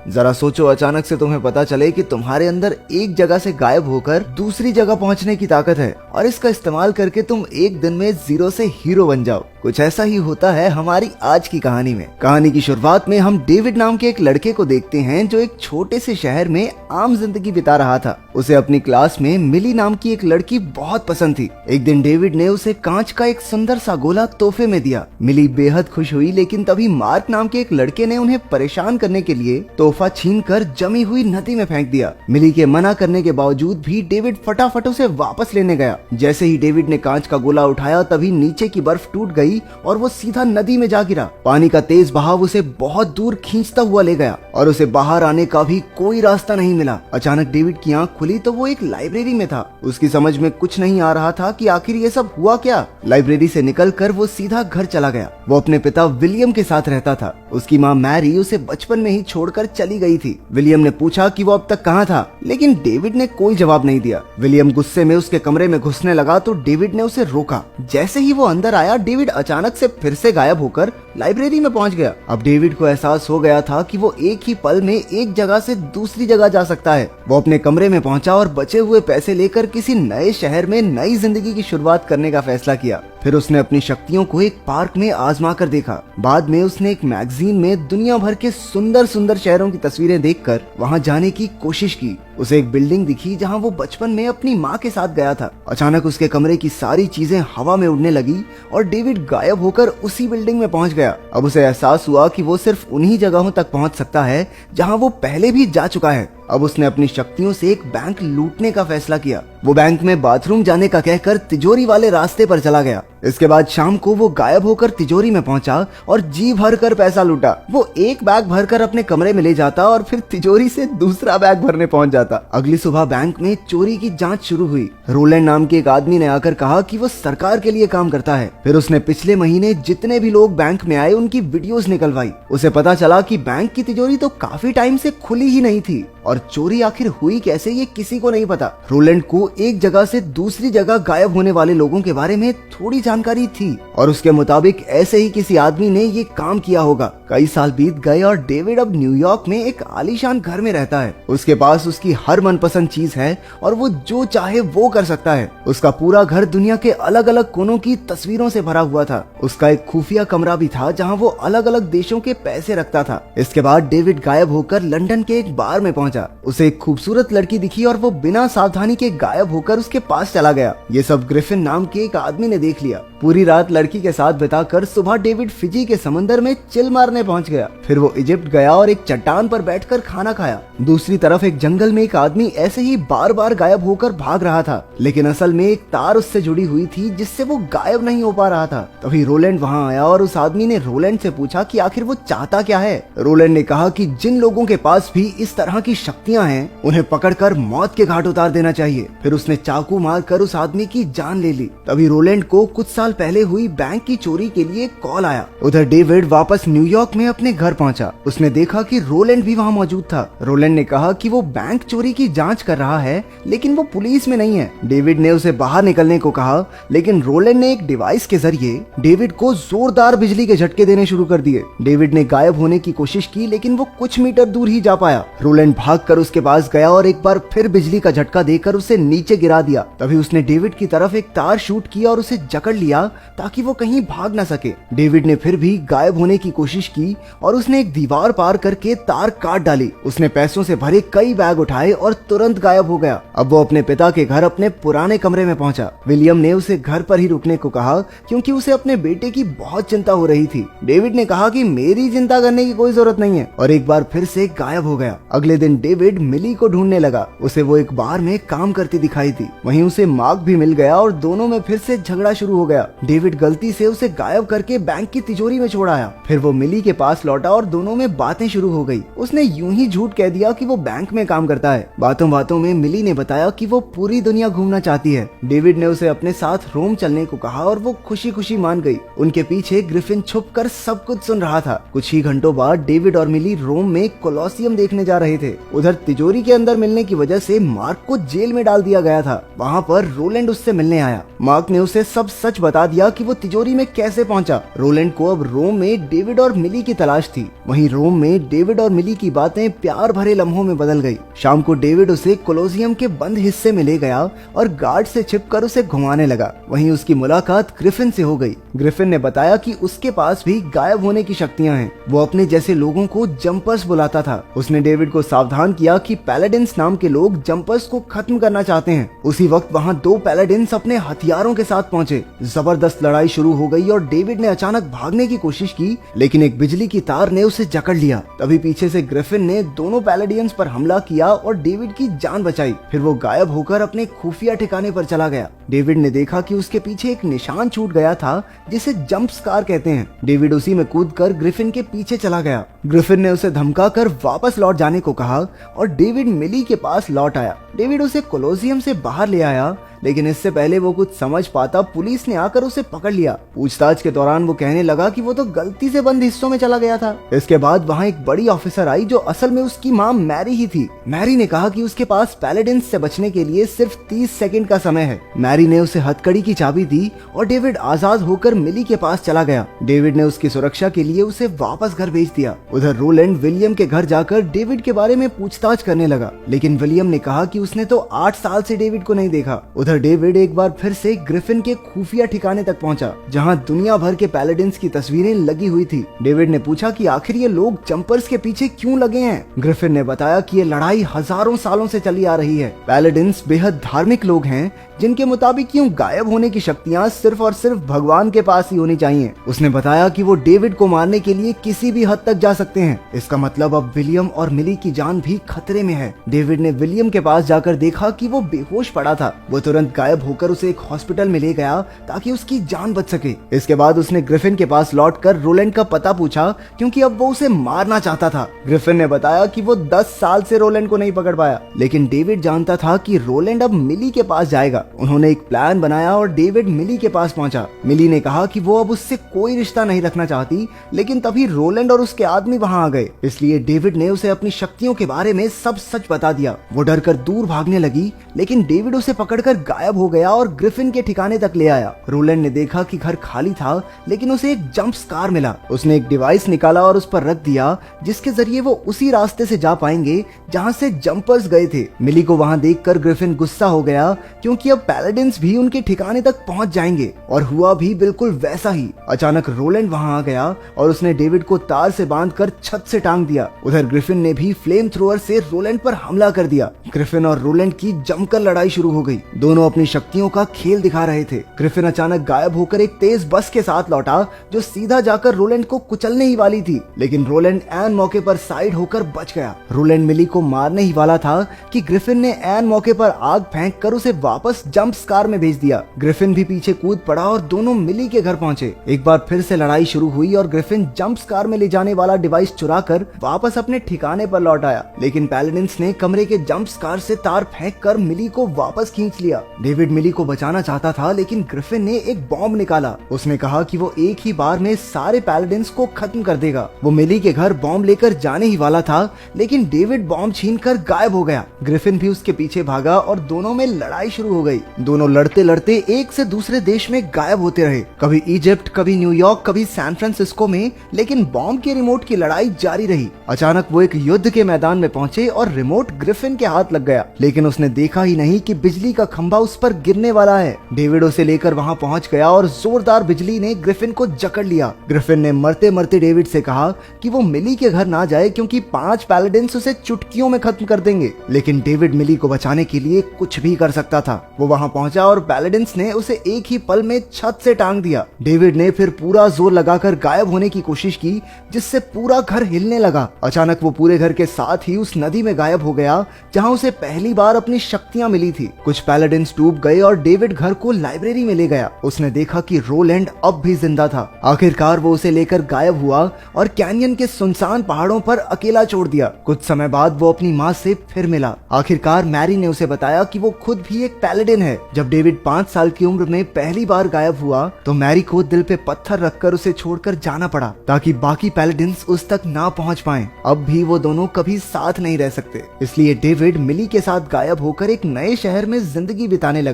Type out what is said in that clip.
जरा सोचो, अचानक से तुम्हें पता चले कि तुम्हारे अंदर एक जगह से गायब होकर दूसरी जगह पहुंचने की ताकत है और इसका इस्तेमाल करके तुम एक दिन में जीरो से हीरो बन जाओ। कुछ ऐसा ही होता है हमारी आज की कहानी में। कहानी की शुरुआत में हम डेविड नाम के एक लड़के को देखते हैं जो एक छोटे से शहर में आम जिंदगी बिता रहा था। उसे अपनी क्लास में मिली नाम की एक लड़की बहुत पसंद थी। एक दिन डेविड ने उसे कांच का एक सुंदर सा गोला तोहफे में दिया। मिली बेहद खुश हुई, लेकिन तभी मार्क नाम के एक लड़के ने उन्हें परेशान करने के लिए तोहफा छीनकर जमी हुई नदी में फेंक दिया। मिली के मना करने के बावजूद भी डेविड फटाफट उसे वापस लेने गया। जैसे ही डेविड ने कांच का गोला उठाया तभी नीचे की बर्फ टूट गई और वो सीधा नदी में जा गिरा। पानी का तेज बहाव उसे बहुत दूर खींचता हुआ ले गया और उसे बाहर आने का भी कोई रास्ता नहीं मिला। अचानक डेविड की आंख खुली तो वो एक लाइब्रेरी में था। उसकी समझ में कुछ नहीं आ रहा था कि आखिर ये सब हुआ क्या। लाइब्रेरी से निकलकर वो सीधा घर चला गया। वो अपने पिता विलियम के साथ रहता था। उसकी माँ मैरी उसे बचपन में ही छोड़कर चली गई थी। विलियम ने पूछा कि वो अब तक कहाँ था, लेकिन डेविड ने कोई जवाब नहीं दिया। विलियम गुस्से में उसके कमरे में घुसने लगा तो डेविड ने उसे रोका। जैसे ही वो अंदर आया, डेविड अचानक से फिर से गायब होकर लाइब्रेरी में पहुंच गया। अब डेविड को एहसास हो गया था कि वो एक ही पल में एक जगह से दूसरी जगह जा सकता है। वो अपने कमरे में पहुंचा और बचे हुए पैसे लेकर किसी नए शहर में नई जिंदगी की शुरुआत करने का फैसला किया। फिर उसने अपनी शक्तियों को एक पार्क में आजमा कर देखा। बाद में उसने एक मैगजीन में दुनिया भर के सुंदर सुंदर शहरों की तस्वीरें देखकर वहां जाने की कोशिश की। उसे एक बिल्डिंग दिखी जहां वो बचपन में अपनी माँ के साथ गया था। अचानक उसके कमरे की सारी चीजें हवा में उड़ने लगी और डेविड गायब होकर उसी बिल्डिंग में पहुंच गया। अब उसे एहसास हुआ कि वो सिर्फ उन्हीं जगहों तक पहुंच सकता है जहां वो पहले भी जा चुका है। अब उसने अपनी शक्तियों से एक बैंक लूटने का फैसला किया। वो बैंक में बाथरूम जाने का कहकर तिजोरी वाले रास्ते पर चला गया। इसके बाद शाम को वो गायब होकर तिजोरी में पहुंचा और जी भर कर पैसा लूटा। वो एक बैग भरकर अपने कमरे में ले जाता और फिर तिजोरी से दूसरा बैग भरने पहुंच जाता। अगली सुबह बैंक में चोरी की जांच शुरू हुई। रोलैंड नाम के एक आदमी ने आकर कहा कि वो सरकार के लिए काम करता है। फिर उसने पिछले महीने जितने भी लोग बैंक में आए उनकी वीडियोस निकलवाई। उसे पता चला कि बैंक की तिजोरी तो काफी टाइम से खुली ही नहीं थी और चोरी आखिर हुई कैसे ये किसी को नहीं पता। रोलैंड को एक जगह से दूसरी जगह गायब होने वाले लोगों के बारे में थोड़ी जानकारी थी और उसके मुताबिक ऐसे ही किसी आदमी ने ये काम किया होगा। कई साल बीत गए और डेविड अब न्यूयॉर्क में एक आलीशान घर में रहता है। उसके पास उसकी हर मनपसंद चीज है और वो जो चाहे वो कर सकता है। उसका पूरा घर दुनिया के अलग अलग कोनों की तस्वीरों से भरा हुआ था। उसका एक खुफिया कमरा भी था जहाँ वो अलग अलग देशों के पैसे रखता था। इसके बाद डेविड गायब होकर लंदन के एक बार में पहुंचा। उसे एक खूबसूरत लड़की दिखी और वो बिना सावधानी के गायब होकर उसके पास चला गया। ये सब ग्रिफिन नाम के एक आदमी ने देख लिया। पूरी रात लड़की के साथ बिताकर सुबह डेविड फिजी के समंदर में चिल मारने पहुंच गया। फिर वो इजिप्ट गया और एक चट्टान पर बैठकर खाना खाया। दूसरी तरफ एक जंगल में एक आदमी ऐसे ही बार बार गायब होकर भाग रहा था, लेकिन असल में एक तार उससे जुड़ी हुई थी जिससे वो गायब नहीं हो पा रहा था। तभी रोलैंड वहाँ आया और उस आदमी ने रोलैंड से पूछा कि आखिर वो चाहता क्या है। रोलैंड ने कहा कि जिन लोगों के पास भी इस तरह की शक्तियाँ हैं उन्हें पकड़कर मौत के घाट उतार देना चाहिए। फिर उसने चाकू मारकर उस आदमी की जान ले ली। तभी रोलैंड को कुछ साल पहले हुई बैंक की चोरी के लिए कॉल आया। उधर डेविड वापस न्यूयॉर्क में अपने घर पहुंचा। उसने देखा कि रोलैंड भी वहां मौजूद था। रोलैंड ने कहा कि वो बैंक चोरी की जांच कर रहा है, लेकिन वो पुलिस में नहीं है। डेविड ने उसे बाहर निकलने को कहा, लेकिन रोलैंड ने एक डिवाइस के जरिए डेविड को जोरदार बिजली के झटके देने शुरू कर दिए। डेविड ने गायब होने की कोशिश की, लेकिन वो कुछ मीटर दूर ही जा पाया। रोलैंड भागकर उसके पास गया और एक बार फिर बिजली का झटका देकर उसे नीचे गिरा दिया। तभी उसने डेविड की तरफ एक तार शूट किया और उसे जकड़ लिया ताकि वो कहीं भाग न सके। डेविड ने फिर भी गायब होने की कोशिश की और उसने एक दीवार पार करके तार काट डाली। उसने पैसों से भरे कई बैग उठाए और तुरंत गायब हो गया। अब वो अपने पिता के घर अपने पुराने कमरे में पहुंचा। विलियम ने उसे घर पर ही रुकने को कहा क्योंकि उसे अपने बेटे की बहुत चिंता हो रही थी। डेविड ने कहा कि मेरी चिंता करने की कोई जरूरत नहीं है और एक बार फिर से गायब हो गया। अगले दिन डेविड मिली को ढूंढने लगा। उसे वो एक बार में काम करती दिखाई दी। वहीं उसे मार्क भी मिल गया और दोनों में फिर से झगड़ा शुरू हो गया। डेविड गलती से उसे गायब करके बैंक की तिजोरी में छोड़ आया। फिर वो मिली के पास लौटा और दोनों में बातें शुरू हो गई। उसने यूं ही झूठ कह दिया कि वो बैंक में काम करता है। बातों बातों में मिली ने बताया कि वो पूरी दुनिया घूमना चाहती है। डेविड ने उसे अपने साथ रोम चलने को कहा और वो खुशी खुशी मान गई। उनके पीछे ग्रिफिन छुपकर सब कुछ सुन रहा था। कुछ ही घंटों बाद डेविड और मिली रोम में कोलोसियम देखने जा रहे थे। उधर तिजोरी के अंदर मिलने की वजह से मार्क को जेल में डाल दिया गया था। वहाँ पर रोलैंड उससे मिलने आया। मार्क ने उसे सब सच सच बता दिया कि वो तिजोरी में कैसे पहुंचा। रोलैंड को अब रोम में डेविड और मिली की तलाश थी। वहीं रोम में डेविड और मिली की बातें प्यार भरे लम्हों में बदल गई। शाम को डेविड उसे कोलोसियम के बंद हिस्से में ले गया और गार्ड से छिपकर उसे घुमाने लगा। वहीं उसकी मुलाकात ग्रिफिन से हो गई। ग्रिफिन ने बताया कि उसके पास भी गायब होने की शक्तियां हैं। वो अपने जैसे लोगों को जंपर्स बुलाता था। उसने डेविड को सावधान किया कि पैलेडिन्स नाम के लोग जंपर्स को खत्म करना चाहते हैं। उसी वक्त वहाँ 2 पैलेडिन्स अपने हथियारों के साथ पहुंचे। जबरदस्त लड़ाई शुरू हो गई और डेविड ने अचानक भागने की कोशिश की, लेकिन एक बिजली की तार ने उसे जकड़ लिया। तभी पीछे से ग्रिफिन ने दोनों पैलेडियंस पर हमला किया और डेविड की जान बचाई। फिर वो गायब होकर अपने खुफिया ठिकाने पर चला गया। डेविड ने देखा कि उसके पीछे एक निशान छूट गया था जिसे जंप स्कार कहते हैं। डेविड उसी में कूदकर ग्रिफिन के पीछे चला गया। ग्रिफिन ने उसे धमकाकर वापस लौट जाने को कहा और डेविड मिली के पास लौट आया। डेविड उसे कोलोसियम से बाहर ले आया, लेकिन इससे पहले वो कुछ समझ पाता पुलिस ने आकर उसे पकड़ लिया। पूछताछ के दौरान वो कहने लगा कि वो तो गलती से बंद हिस्सों में चला गया था। इसके बाद वहाँ एक बड़ी ऑफिसर आई जो असल में उसकी माँ मैरी ही थी। मैरी ने कहा कि उसके पास पैलेडिन्स से बचने के लिए सिर्फ 30 सेकंड का समय है। मैरी ने उसे हथकड़ी की चाबी दी और डेविड आजाद होकर मिली के पास चला गया। डेविड ने उसकी सुरक्षा के लिए उसे वापस घर भेज दिया। उधर रोलैंड विलियम के घर जाकर डेविड के बारे में पूछताछ करने लगा, लेकिन विलियम ने कहा कि उसने तो 8 साल से डेविड को नहीं देखा। उधर डेविड एक बार फिर से ग्रिफिन के खुफिया ठिकाने तक पहुंचा, जहां दुनिया भर के पैलेडिन्स की तस्वीरें लगी हुई थी। डेविड ने पूछा कि आखिर ये लोग जंपर्स के पीछे क्यों लगे हैं। ग्रिफिन ने बताया कि ये लड़ाई हजारों सालों से चली आ रही है। पैलेडिन्स बेहद धार्मिक लोग हैं जिनके मुताबिक यूं गायब होने की शक्तियां सिर्फ और सिर्फ भगवान के पास ही होनी चाहिए। उसने बताया कि वो डेविड को मारने के लिए किसी भी हद तक जा सकते हैं। इसका मतलब अब विलियम और मिली की जान भी खतरे में है। डेविड ने विलियम के पास जाकर देखा कि वो बेहोश पड़ा था। वो तुरंत गायब होकर उसे एक हॉस्पिटल में ले गया ताकि उसकी जान बच सके। इसके बाद उसने ग्रिफिन के पास लौटकर रोलैंड का पता पूछा, क्योंकि अब वो उसे मारना चाहता था। ग्रिफिन ने बताया कि वो 10 साल से रोलैंड को नहीं पकड़ पाया, लेकिन डेविड जानता था कि रोलैंड अब मिली के पास जाएगा। उन्होंने एक प्लान बनाया और डेविड मिली के पास पहुंचा। मिली ने कहा कि वो अब उससे कोई रिश्ता नहीं रखना चाहती, लेकिन तभी रोलैंड और उसके आदमी वहां आ गए। इसलिए डेविड ने उसे अपनी शक्तियों के बारे में सब सच बता दिया। वो डरकर दूर भागने लगी, लेकिन डेविड उसे पकड़कर गायब हो गया और ग्रिफिन के ठिकाने तक ले आया। रोलैंड ने देखा कि घर खाली था, लेकिन उसे एक जंप स्कार मिला। उसने एक डिवाइस निकाला और उस पर रख दिया, जिसके जरिए वो उसी रास्ते से जा पाएंगे जहां से जंपर्स गए थे। मिली को वहां देखकर ग्रिफिन गुस्सा हो गया, क्योंकि अब पैलेडिन्स भी उनके ठिकाने तक पहुंच जाएंगे, और हुआ भी बिल्कुल वैसा ही। अचानक रोलैंड वहां आ गया और उसने डेविड को तार से बांधकर छत से टांग दिया। उधर ग्रिफिन ने भी फ्लेम थ्रोअर से रोलैंड पर हमला कर दिया। ग्रिफिन और रोलैंड की जमकर लड़ाई शुरू हो गई। दोनों अपनी शक्तियों का खेल दिखा रहे थे। ग्रिफिन अचानक गायब होकर एक तेज बस के साथ लौटा, जो सीधा जाकर रोलैंड को कुचलने ही वाली थी, लेकिन रोलैंड ऐन मौके पर साइड होकर बच गया। रोलैंड मिली को मारने ही वाला था कि ग्रिफिन ने ऐन मौके पर आग फेंक कर उसे वापस जंप स्कार में भेज दिया। ग्रिफिन भी पीछे कूद पड़ा और दोनों मिली के घर पहुंचे। एक बार फिर से लड़ाई शुरू हुई और ग्रिफिन जंप स्कार में ले जाने वाला डिवाइस चुराकर वापस अपने ठिकाने पर लौट आया, लेकिन पैलेडिन्स ने कमरे के जंप स्कार से तार फेंक कर मिली को वापस खींच लिया। डेविड मिली को बचाना चाहता था, लेकिन ग्रिफिन ने एक बॉम्ब निकाला। उसने कहा कि वो एक ही बार में सारे पैलेडिन्स को खत्म कर देगा। वो मिली के घर बॉम्ब लेकर जाने ही वाला था, लेकिन डेविड बॉम्ब छीनकर गायब हो गया। ग्रिफिन भी उसके पीछे भागा और दोनों में लड़ाई शुरू हो गई। दोनों लड़ते लड़ते एक से दूसरे देश में गायब होते रहे, कभी इजिप्ट, कभी न्यूयॉर्क, कभी सैन फ्रांसिस्को में, लेकिन बॉम्ब के रिमोट की लड़ाई जारी रही। अचानक वो एक युद्ध के मैदान में पहुंचे और रिमोट ग्रिफिन के हाथ लग गया, लेकिन उसने देखा ही नहीं कि बिजली का खंभा उस पर गिरने वाला है। डेविड उसे लेकर वहां पहुंच गया और जोरदार बिजली ने ग्रिफिन को जकड़ लिया। ग्रिफिन ने मरते मरते डेविड से कहा कि वो मिली के घर ना जाए, क्योंकि 5 पैलेडिन्स उसे चुटकियों में खत्म कर देंगे। लेकिन डेविड मिली को बचाने के लिए कुछ भी कर सकता था। वो वहां पहुंचा और पैलेडिन्स ने उसे एक ही पल में छत से टांग दिया। डेविड ने फिर पूरा जोर लगाकर गायब होने की कोशिश की, जिससे पूरा घर हिलने लगा। अचानक वो पूरे घर के साथ ही उस नदी में गायब हो गया, जहां उसे पहली बार अपनी शक्तियां मिली थी। कुछ पैलेडिन्स डूब गए और डेविड घर को लाइब्रेरी में ले गया। उसने देखा कि रोलैंड अब भी जिंदा था। आखिरकार वो उसे लेकर गायब हुआ और कैनियन के सुनसान पहाड़ों पर अकेला छोड़ दिया। कुछ समय बाद वो अपनी माँ से फिर मिला। आखिरकार मैरी ने उसे बताया कि वो खुद भी एक पैलेडिन है। जब डेविड 5 साल की उम्र में पहली बार गायब हुआ, तो मैरी को दिल पे पत्थर रखकर उसे छोड़कर जाना पड़ा, ताकि बाकी पैलेडिन्स उस तक ना पहुंच पाएं। अब भी वो दोनों कभी साथ नहीं रह सकते, इसलिए डेविड मिली के साथ गायब होकर एक नए शहर में जिंदगी बिताने लगा।